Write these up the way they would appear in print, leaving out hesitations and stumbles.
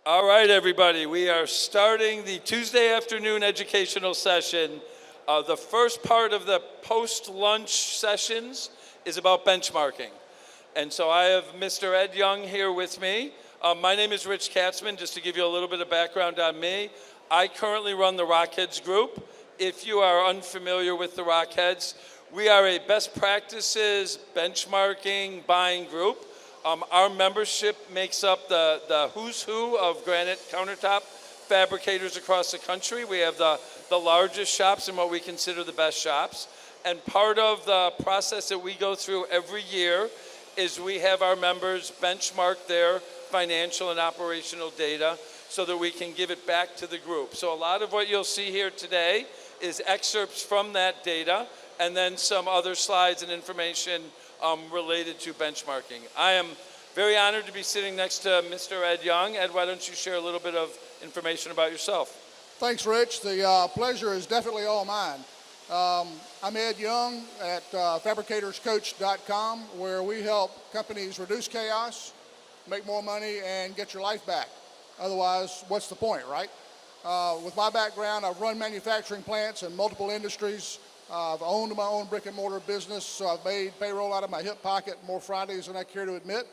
All right, everybody, we are starting the Tuesday afternoon educational session. The first part of the post-lunch sessions is about benchmarking. And so I have Mr. Ed Young here with me. My name is Rich Katzmann. Just to give you a little bit of background on me, I currently run the Rockheads Group. If you are unfamiliar with the Rockheads, we are a best practices benchmarking buying group. Our membership makes up the who's who of granite countertop fabricators across the country. We have the largest shops and what we consider the best shops. And part of the process that we go through every year is we have our members benchmark their financial and operational data so that we can give it back to the group. So a lot of what you'll see here today is excerpts from that data and then some other slides and information related to benchmarking. I am very honored to be sitting next to Mr. Ed Young. Ed, why don't you share a little bit of information about yourself? Thanks, Rich. The pleasure is definitely all mine. I'm Ed Young at FabricatorsCoach.com, where we help companies reduce chaos, make more money, and get your life back. Otherwise, what's the point, right? With my background, I've run manufacturing plants in multiple industries. I've owned my own brick and mortar business, so I've made payroll out of my hip pocket more Fridays than I care to admit,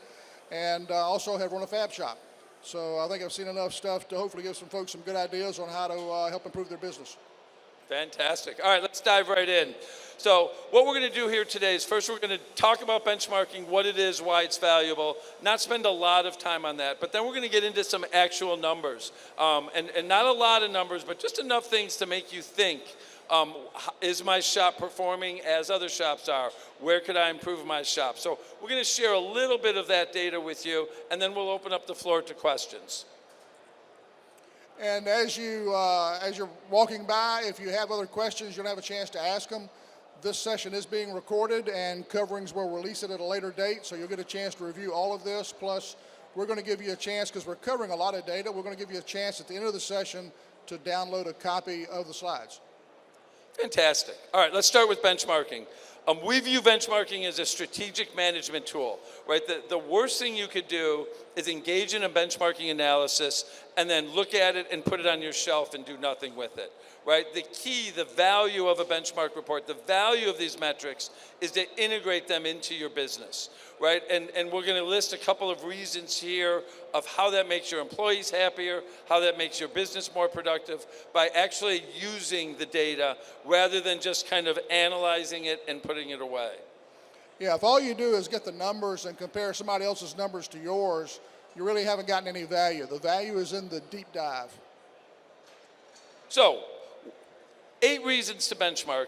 and also have run a fab shop. So I think I've seen enough stuff to hopefully give some folks some good ideas on how to help improve their business. Fantastic. All right, let's dive right in. So what we're going to do here today is first we're going to talk about benchmarking, what it is, why it's valuable, not spend a lot of time on that, but then we're going to get into some actual numbers. And not a lot of numbers, but just enough things to make you think. Is my shop performing as other shops are? Where could I improve my shop? So we're going to share a little bit of that data with you, and then we'll open up the floor to questions. And as you're walking by, if you have other questions, you'll have a chance to ask them. This session is being recorded, and coverings will release it at a later date, so you'll get a chance to review all of this. Plus, we're going to give you a chance, because we're covering a lot of data, we're going to give you a chance at the end of the session to download a copy of the slides. Fantastic. All right, let's start with benchmarking. We view benchmarking as a strategic management tool, right? The worst thing you could do is engage in a benchmarking analysis and then look at it and put it on your shelf and do nothing with it, right? The key, the value of a benchmark report, the value of these metrics is to integrate them into your business, right? And we're going to list a couple of reasons here of how that makes your employees happier, how that makes your business more productive by actually using the data rather than just kind of analyzing it and putting it away. Yeah, if all you do is get the numbers and compare somebody else's numbers to yours, you really haven't gotten any value. The value is in the deep dive. So, 8 reasons to benchmark.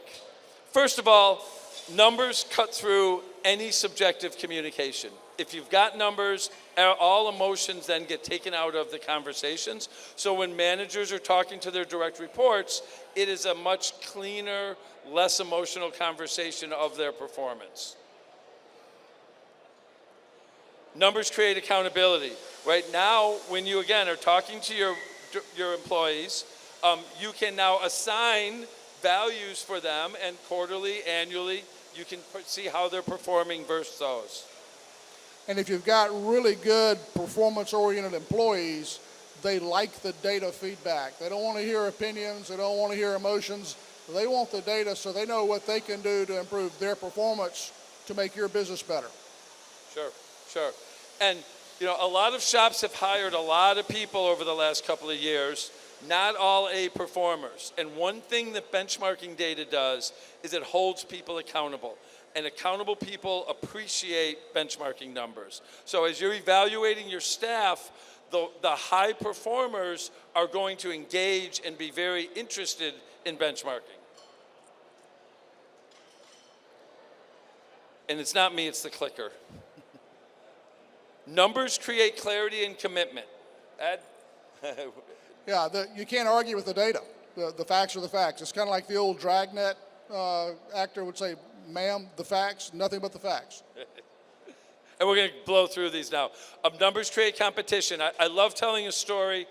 First of all, numbers cut through any subjective communication. If you've got numbers, all emotions then get taken out of the conversations. So when managers are talking to their direct reports, it is a much cleaner, less emotional conversation of their performance. Numbers create accountability. Right now, when you, again, are talking to your employees, you can now assign values for them, and quarterly, annually, you can see how they're performing versus those. And if you've got really good performance-oriented employees, they like the data feedback. They don't want to hear opinions. They don't want to hear emotions. They want the data so they know what they can do to improve their performance to make your business better. Sure. And, you know, a lot of shops have hired a lot of people over the last couple of years, not all A performers. And one thing that benchmarking data does is it holds people accountable. And accountable people appreciate benchmarking numbers. So as you're evaluating your staff, the high performers are going to engage and be very interested in benchmarking. And it's not me, it's the clicker. Numbers create clarity and commitment. Ed? Yeah, you can't argue with the data. The facts are the facts. It's kind of like the old Dragnet actor would say, ma'am, the facts, nothing but the facts. And we're going to blow through these now. Numbers create competition. I love telling a story.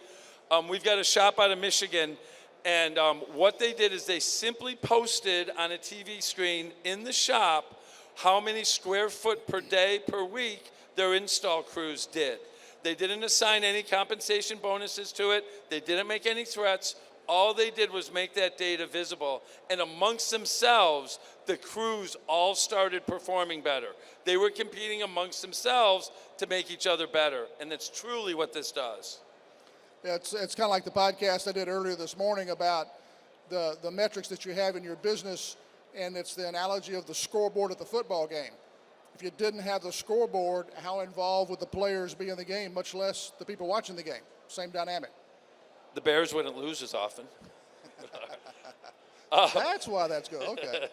We've got a shop out of Michigan, and what they did is they simply posted on a TV screen in the shop how many square foot per day, per week, their install crews did. They didn't assign any compensation bonuses to it. They didn't make any threats. All they did was make that data visible. And amongst themselves, the crews all started performing better. They were competing amongst themselves to make each other better. And that's truly what this does. Yeah, it's kind of like the podcast I did earlier this morning about the metrics that you have in your business, and it's the analogy of the scoreboard at the football game. If you didn't have the scoreboard, how involved would the players be in the game, much less the people watching the game? Same dynamic. The Bears wouldn't lose as often. That's why that's good. Okay.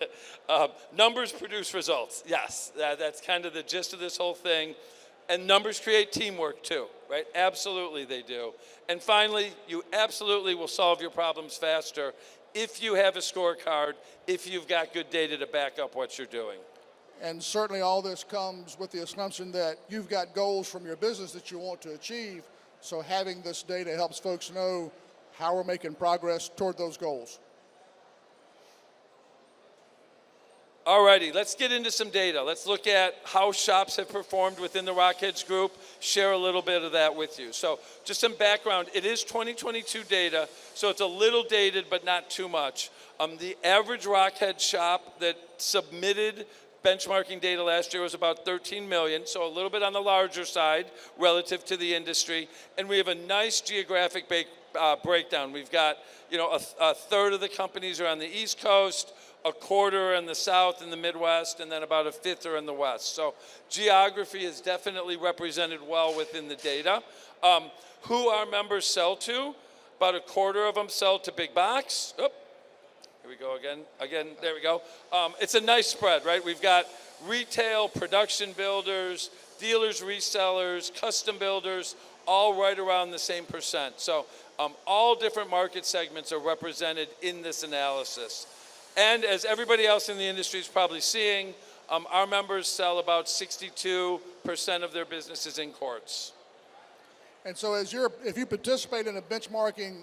Numbers produce results. Yes, that's kind of the gist of this whole thing. And numbers create teamwork too, right? Absolutely they do. And finally, you absolutely will solve your problems faster if you have a scorecard, if you've got good data to back up what you're doing. And certainly all this comes with the assumption that you've got goals from your business that you want to achieve. So having this data helps folks know how we're making progress toward those goals. Alrighty, let's get into some data. Let's look at how shops have performed within the Rockheads Group, share a little bit of that with you. So just some background, it is 2022 data, so it's a little dated, but not too much. The average Rockhead shop that submitted benchmarking data last year was about 13 million, so a little bit on the larger side relative to the industry. And we have a nice geographic breakdown. We've got, a third of the companies are on the East Coast, a quarter in the South and the Midwest, and then about a fifth are in the West. So geography is definitely represented well within the data. Who our members sell to, about a quarter of them sell to big box. Here we go again, there we go. It's a nice spread, right? We've got retail, production builders, dealers, resellers, custom builders, all right around the same percent. So all different market segments are represented in this analysis. And as everybody else in the industry is probably seeing, our members sell about 62% of their businesses in courts. And so if you participate in a benchmarking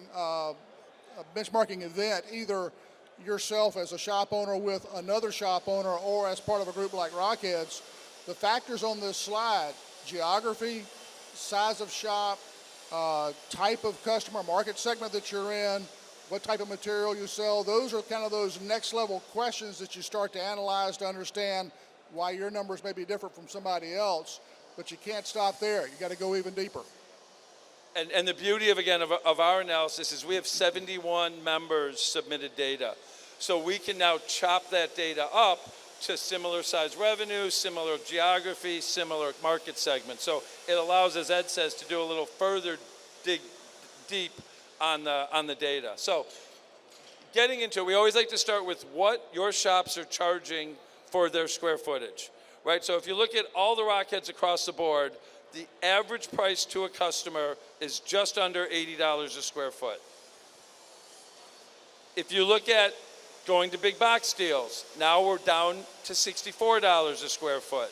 event, either yourself as a shop owner with another shop owner or as part of a group like Rockheads, the factors on this slide, geography, size of shop, type of customer, market segment that you're in, what type of material you sell, those are kind of those next level questions that you start to analyze to understand why your numbers may be different from somebody else, but you can't stop there. You got to go even deeper. And the beauty of our analysis is we have 71 members submitted data. So we can now chop that data up to similar size revenue, similar geography, similar market segments. So it allows, as Ed says, to do a little further dig deep on the data. So getting into it, we always like to start with what your shops are charging for their square footage, right? So if you look at all the Rockheads across the board, the average price to a customer is just under $80 a square foot. If you look at going to big box deals, now we're down to $64 a square foot.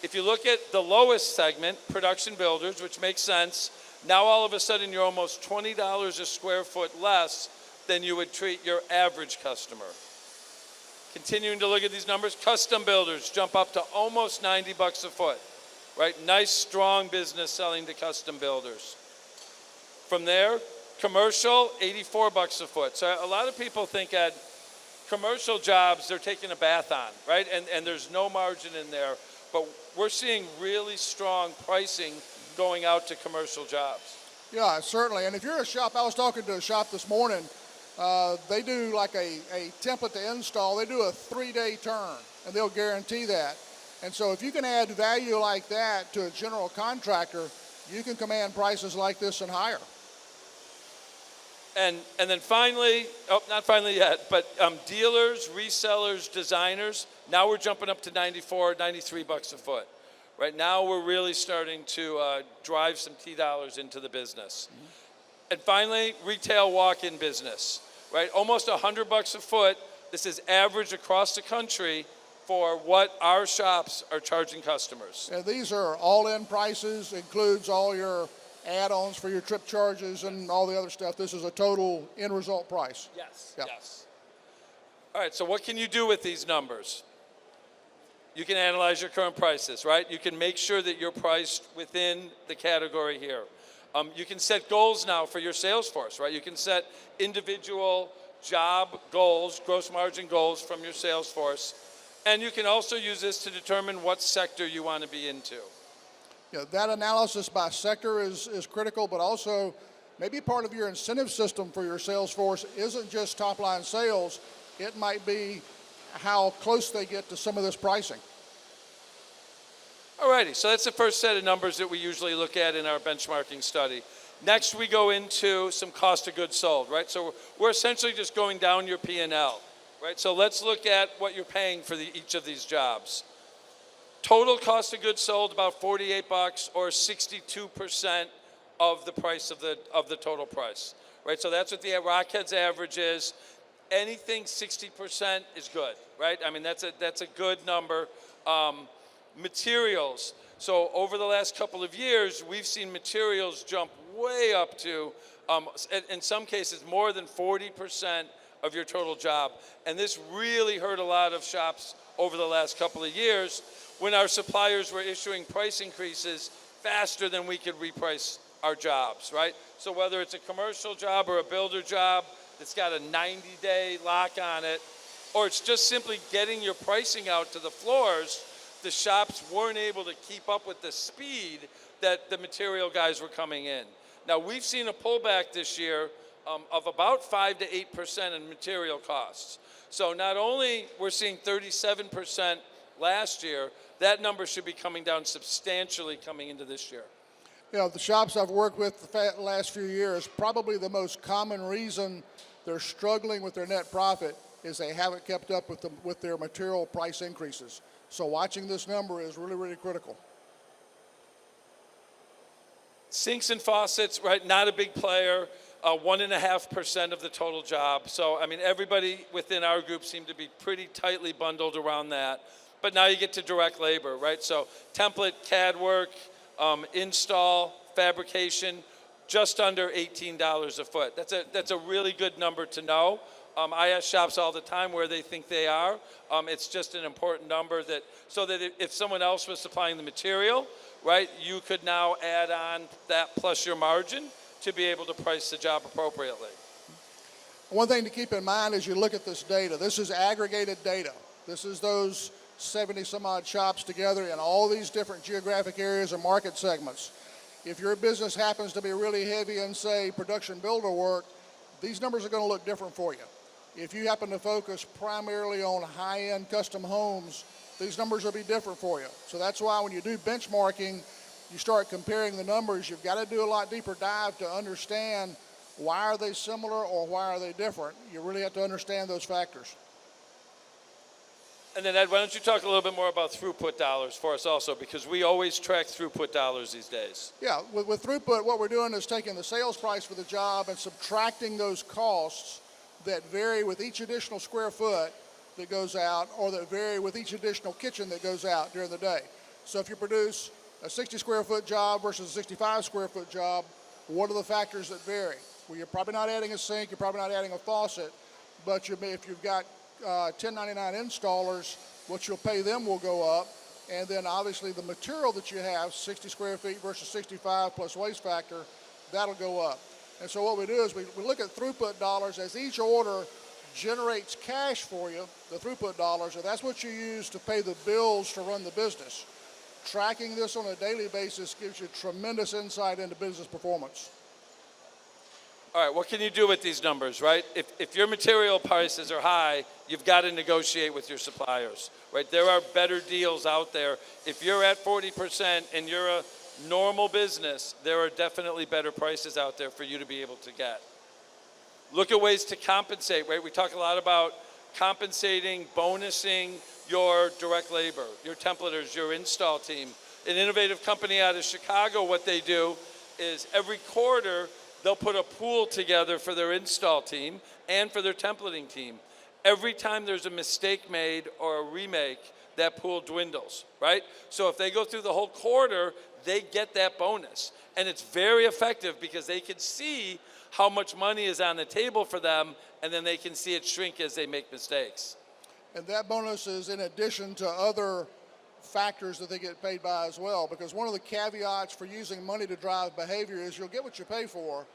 If you look at the lowest segment, production builders, which makes sense, now all of a sudden you're almost $20 a square foot less than you would treat your average customer. Continuing to look at these numbers, custom builders jump up to almost 90 bucks a foot, right? Nice, strong business selling to custom builders. From there, commercial, 84 bucks a foot. So a lot of people think at commercial jobs, they're taking a bath on, right? And there's no margin in there, but we're seeing really strong pricing going out to commercial jobs. Yeah, certainly. And if you're a shop, I was talking to a shop this morning, they do like a template to install. They do a 3-day turn, and they'll guarantee that. And so if you can add value like that to a general contractor, you can command prices like this and higher. And then finally, not finally yet, but dealers, resellers, designers, now we're jumping up to 94, 93 bucks a foot. Right now we're really starting to drive some T-dollars into the business. Mm-hmm. And finally, retail walk-in business, right? Almost 100 bucks a foot. This is average across the country for what our shops are charging customers. And these are all-in prices, includes all your add-ons for your trip charges and all the other stuff. This is a total end result price. Yes, yep. Yes. All right, so what can you do with these numbers? You can analyze your current prices, right? You can make sure that you're priced within the category here. You can set goals now for your sales force, right? You can set individual job goals, gross margin goals from your sales force. And you can also use this to determine what sector you want to be into. Yeah, that analysis by sector is critical, but also maybe part of your incentive system for your sales force isn't just top line sales. It might be how close they get to some of this pricing. Alrighty, so that's the first set of numbers that we usually look at in our benchmarking study. Next, we go into some cost of goods sold, right? So we're essentially just going down your P&L, right? So let's look at what you're paying for each of these jobs. Total cost of goods sold about $48 or 62% of the price of the total price, right? So that's what the Rockheads average is. Anything 60% is good, right? I mean, that's a good number. Materials. So over the last couple of years, we've seen materials jump way up to, in some cases, more than 40% of your total job. And this really hurt a lot of shops over the last couple of years when our suppliers were issuing price increases faster than we could reprice our jobs, right? So whether it's a commercial job or a builder job that's got a 90-day lock on it, or it's just simply getting your pricing out to the floors, the shops weren't able to keep up with the speed that the material guys were coming in. Now, we've seen a pullback this year of about 5 to 8% in material costs. So not only we're seeing 37% last year, that number should be coming down substantially coming into this year. You know, the shops I've worked with the last few years, probably the most common reason they're struggling with their net profit is they haven't kept up with their material price increases. So watching this number is really, really critical. Sinks and faucets, right, not a big player, 1.5% of the total job. So, I mean, everybody within our group seemed to be pretty tightly bundled around that. But now you get to direct labor, right? So template, CAD work, install, fabrication, just under $18 a foot. That's a really good number to know. I ask shops all the time where they think they are. It's just an important number so that if someone else was supplying the material, right, you could now add on that plus your margin to be able to price the job appropriately. One thing to keep in mind as you look at this data, this is aggregated data. This is those 70 some odd shops together in all these different geographic areas and market segments. If your business happens to be really heavy in, say, production builder work, these numbers are going to look different for you. If you happen to focus primarily on high-end custom homes, these numbers will be different for you. So that's why when you do benchmarking, you start comparing the numbers, you've got to do a lot deeper dive to understand why are they similar or why are they different. You really have to understand those factors. And then Ed, why don't you talk a little bit more about throughput dollars for us also, because we always track throughput dollars these days. Yeah, with throughput, what we're doing is taking the sales price for the job and subtracting those costs that vary with each additional square foot that goes out or that vary with each additional kitchen that goes out during the day. So if you produce a 60 square foot job versus a 65 square foot job, what are the factors that vary? Well, you're probably not adding a sink, you're probably not adding a faucet, but if you've got 1099 installers, what you'll pay them will go up. And then obviously the material that you have, 60 square feet versus 65 plus waste factor, that'll go up. And so what we do is we look at throughput dollars as each order generates cash for you, the throughput dollars, and that's what you use to pay the bills to run the business. Tracking this on a daily basis gives you tremendous insight into business performance. All right, what can you do with these numbers, right? If your material prices are high, you've got to negotiate with your suppliers, right? There are better deals out there. If you're at 40% and you're a normal business, there are definitely better prices out there for you to be able to get. Look at ways to compensate, right? We talk a lot about compensating, bonusing your direct labor, your templaters, your install team. An innovative company out of Chicago, what they do is every quarter, they'll put a pool together for their install team and for their templating team. Every time there's a mistake made or a remake, that pool dwindles, right? So if they go through the whole quarter, they get that bonus. And it's very effective because they can see how much money is on the table for them, and then they can see it shrink as they make mistakes. And that bonus is in addition to other factors that they get paid by as well, because one of the caveats for using money to drive behavior is you'll get what you pay for,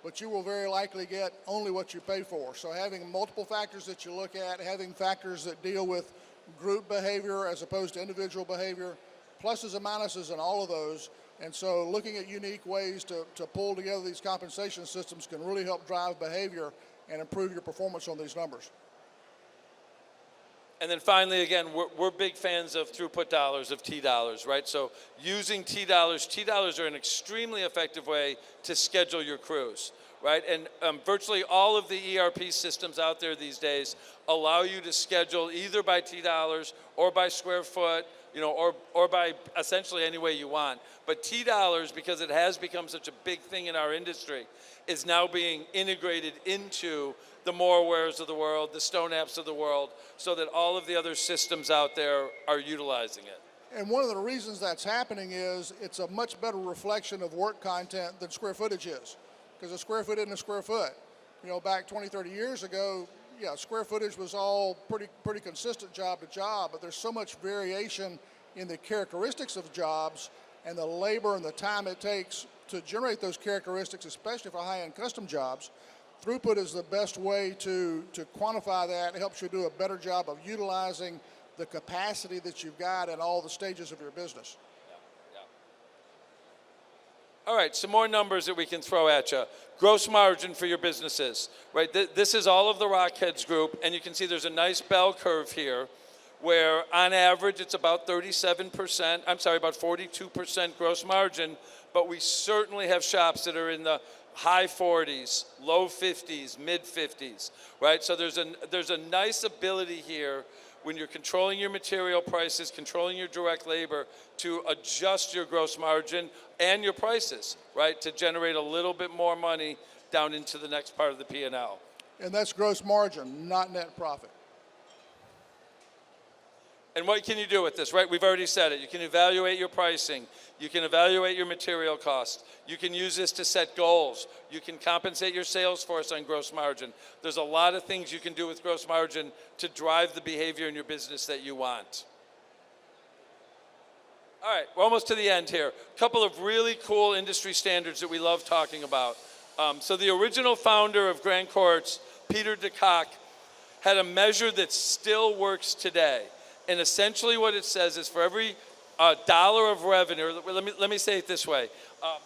but you will very likely get only what you pay for. So having multiple factors that you look at, having factors that deal with group behavior as opposed to individual behavior, pluses and minuses in all of those. And so looking at unique ways to pull together these compensation systems can really help drive behavior and improve your performance on these numbers. And then finally, again, we're big fans of throughput dollars, of T dollars, right? So using T dollars are an extremely effective way to schedule your crews, right? And virtually all of the ERP systems out there these days allow you to schedule either by T dollars or by square foot, you know, or by essentially any way you want. But T dollars, because it has become such a big thing in our industry, is now being integrated into the Morewares of the world, the Stone Apps of the world, so that all of the other systems out there are utilizing it. And one of the reasons that's happening is it's a much better reflection of work content than square footage is, because a square foot isn't a square foot. You know, back 20, 30 years ago, yeah, square footage was all pretty consistent job to job, but there's so much variation in the characteristics of jobs and the labor and the time it takes to generate those characteristics, especially for high-end custom jobs. Throughput is the best way to quantify that. It helps you do a better job of utilizing the capacity that you've got in all the stages of your business. All right, some more numbers that we can throw at you. Gross margin for your businesses, right? This is all of the Rockheads Group, and you can see there's a nice bell curve here where on average it's about 37%, about 42% gross margin, but we certainly have shops that are in the high 40s, low 50s, mid 50s, right? So there's a nice ability here when you're controlling your material prices, controlling your direct labor, to adjust your gross margin and your prices, right? To generate a little bit more money down into the next part of the P&L. And that's gross margin, not net profit. And what can you do with this, right? We've already said it. You can evaluate your pricing. You can evaluate your material cost. You can use this to set goals. You can compensate your sales force on gross margin. There's a lot of things you can do with gross margin to drive the behavior in your business that you want. All right, we're almost to the end here. A couple of really cool industry standards that we love talking about. So the original founder of Grand Courts, Peter DeCock, had a measure that still works today. And essentially what it says is for every dollar of revenue, let me say it this way. Now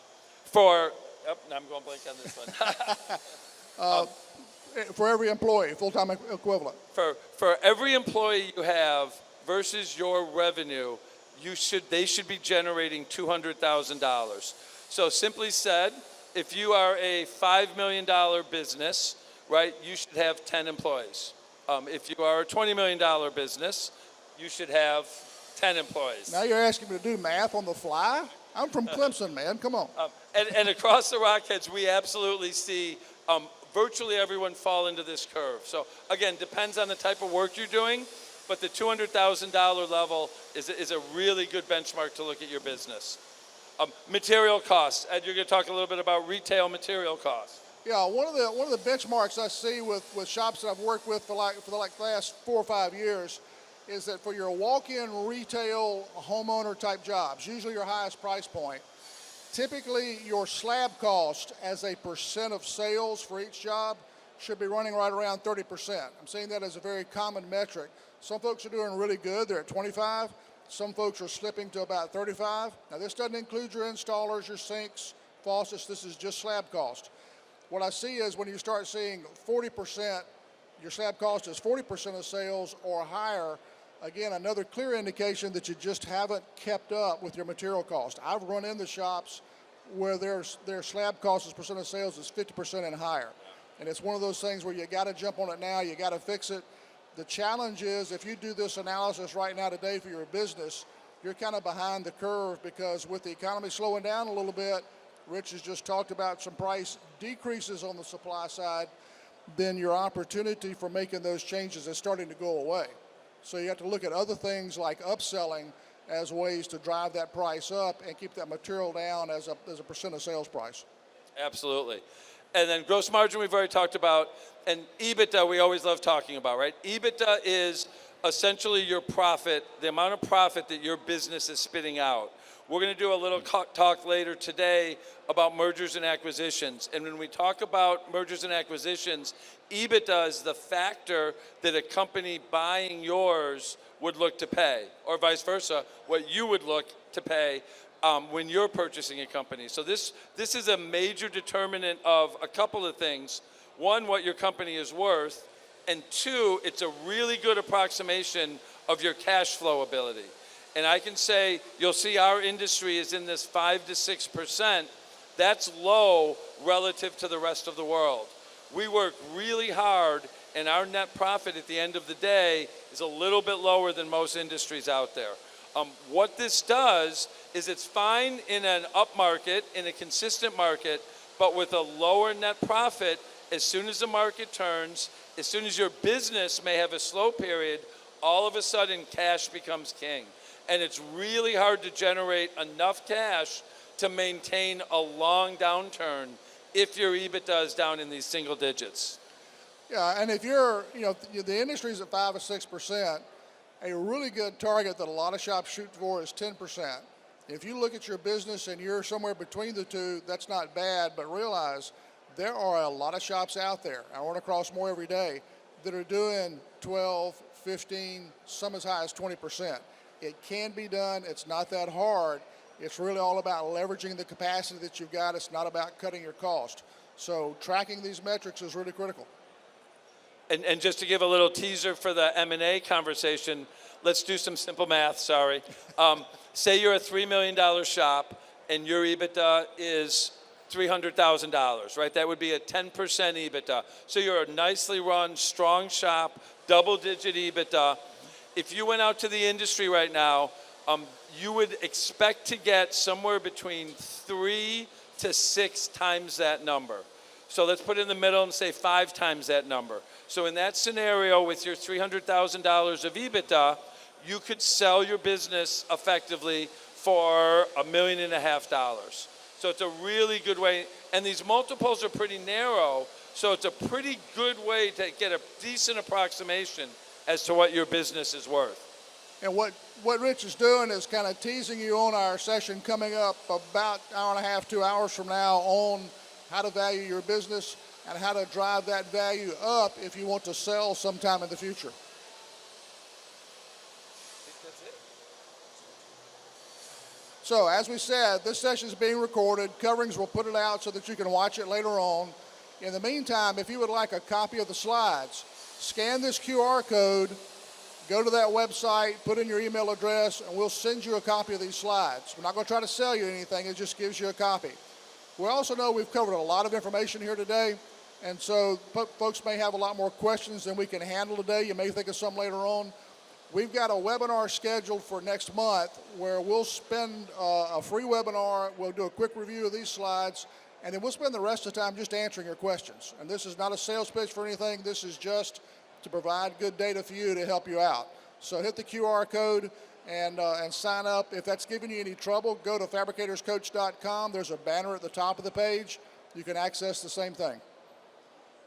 I'm going blank on this one. For every employee, full-time equivalent. For every employee you have versus your revenue, they should be generating $200,000. So simply said, if you are a $5 million business, right, you should have 10 employees. If you are a $20 million business, you should have 10 employees. Now you're asking me to do math on the fly? I'm from Clemson, man. Come on. And across the Rockheads, we absolutely see virtually everyone fall into this curve. So again, depends on the type of work you're doing, but the $200,000 level is a really good benchmark to look at your business. Material costs. Ed, you're going to talk a little bit about retail material costs. Yeah, one of the benchmarks I see with shops that I've worked with for the last 4 or 5 years is that for your walk-in retail homeowner type jobs, usually your highest price point, typically your slab cost as a percent of sales for each job should be running right around 30%. I'm saying that as a very common metric. Some folks are doing really good, they're at 25. Some folks are slipping to about 35. Now this doesn't include your installers, your sinks, faucets, this is just slab cost. What I see is when you start seeing 40%, your slab cost is 40% of sales or higher, again, another clear indication that you just haven't kept up with your material cost. I've run into shops where their slab cost as percent of sales is 50% and higher. And it's one of those things where you got to jump on it now, you got to fix it. The challenge is if you do this analysis right now today for your business, you're kind of behind the curve because with the economy slowing down a little bit, Rich has just talked about some price decreases on the supply side, then your opportunity for making those changes is starting to go away. So you have to look at other things like upselling as ways to drive that price up and keep that material down as a percent of sales price. Absolutely. And then gross margin we've already talked about, and EBITDA we always love talking about, right? EBITDA is essentially your profit, the amount of profit that your business is spitting out. We're going to do a little talk later today about mergers and acquisitions. And when we talk about mergers and acquisitions, EBITDA is the factor that a company buying yours would look to pay, or vice versa, what you would look to pay when you're purchasing a company. So this is a major determinant of a couple of things. One, what your company is worth, and two, it's a really good approximation of your cash flow ability. And I can say, you'll see our industry is in this 5 to 6%. That's low relative to the rest of the world. We work really hard, and our net profit at the end of the day is a little bit lower than most industries out there. What this does is it's fine in an up market, in a consistent market, but with a lower net profit, as soon as the market turns, as soon as your business may have a slow period, all of a sudden cash becomes king. And it's really hard to generate enough cash to maintain a long downturn if your EBITDA is down in these single digits. Yeah, and if you're, the industry's at 5 or 6%, a really good target that a lot of shops shoot for is 10%. If you look at your business and you're somewhere between the two, that's not bad, but realize there are a lot of shops out there, I run across more every day, that are doing 12, 15, some as high as 20%. It can be done. It's not that hard. It's really all about leveraging the capacity that you've got. It's not about cutting your cost. So tracking these metrics is really critical. And just to give a little teaser for the M&A conversation, let's do some simple math, sorry. Say you're a $3 million shop and your EBITDA is $300,000, right? That would be a 10% EBITDA. So you're a nicely run, strong shop, double-digit EBITDA. If you went out to the industry right now, you would expect to get somewhere between 3 to 6 times that number. So let's put it in the middle and say 5 times that number. So in that scenario, with your $300,000 of EBITDA, you could sell your business effectively for $1.5 million. So it's a really good way, and these multiples are pretty narrow, so it's a pretty good way to get a decent approximation as to what your business is worth. And what Rich is doing is kind of teasing you on our session coming up about an hour and a half, 2 hours from now on how to value your business and how to drive that value up if you want to sell sometime in the future. So as we said, this session is being recorded. Coverings will put it out so that you can watch it later on. In the meantime, if you would like a copy of the slides, scan this QR code, go to that website, put in your email address, and we'll send you a copy of these slides. We're not going to try to sell you anything. It just gives you a copy. We also know we've covered a lot of information here today, and so folks may have a lot more questions than we can handle today. You may think of some later on. We've got a webinar scheduled for next month where we'll spend a free webinar. We'll do a quick review of these slides, and then we'll spend the rest of the time just answering your questions. And this is not a sales pitch for anything. This is just to provide good data for you to help you out. So hit the QR code and sign up. If that's giving you any trouble, go to fabricatorscoach.com. There's a banner at the top of the page. You can access the same thing.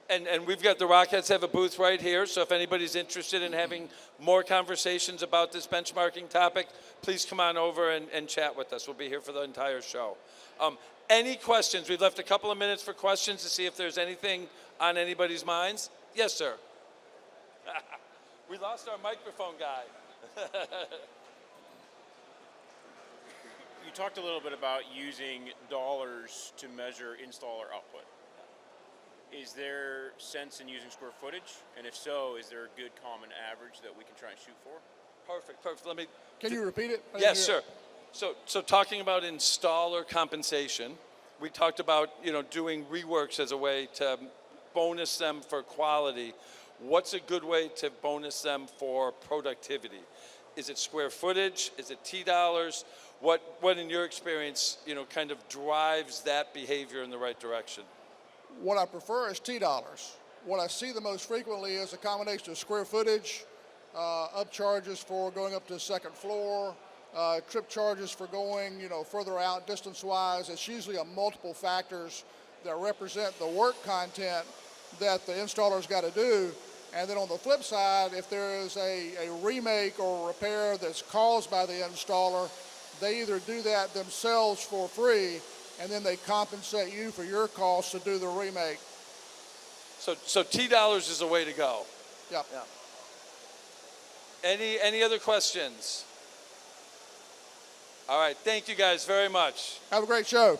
And we've got the Rockheads have a booth right here, so if anybody's interested in having more conversations about this benchmarking topic, please come on over and chat with us. We'll be here for the entire show. Any questions? We've left a couple of minutes for questions to see if there's anything on anybody's minds. Yes, sir. We lost our microphone guy. You talked a little bit about using dollars to measure installer output. Is there sense in using square footage? And if so, is there a good common average that we can try and shoot for? Perfect. Let me. Can you repeat it? Yes, sure. So talking about installer compensation, we talked about doing reworks as a way to bonus them for quality. What's a good way to bonus them for productivity? Is it square footage? Is it T dollars? What in your experience, kind of drives that behavior in the right direction? What I prefer is T dollars. What I see the most frequently is a combination of square footage, upcharges for going up to the second floor, trip charges for going, further out distance-wise. It's usually a multiple factors that represent the work content that the installer's got to do. And then on the flip side, if there is a remake or repair that's caused by the installer, they either do that themselves for free, and then they compensate you for your costs to do the remake. So $T is the way to go. Yep. Yeah. Any other questions? All right, thank you guys very much. Have a great show.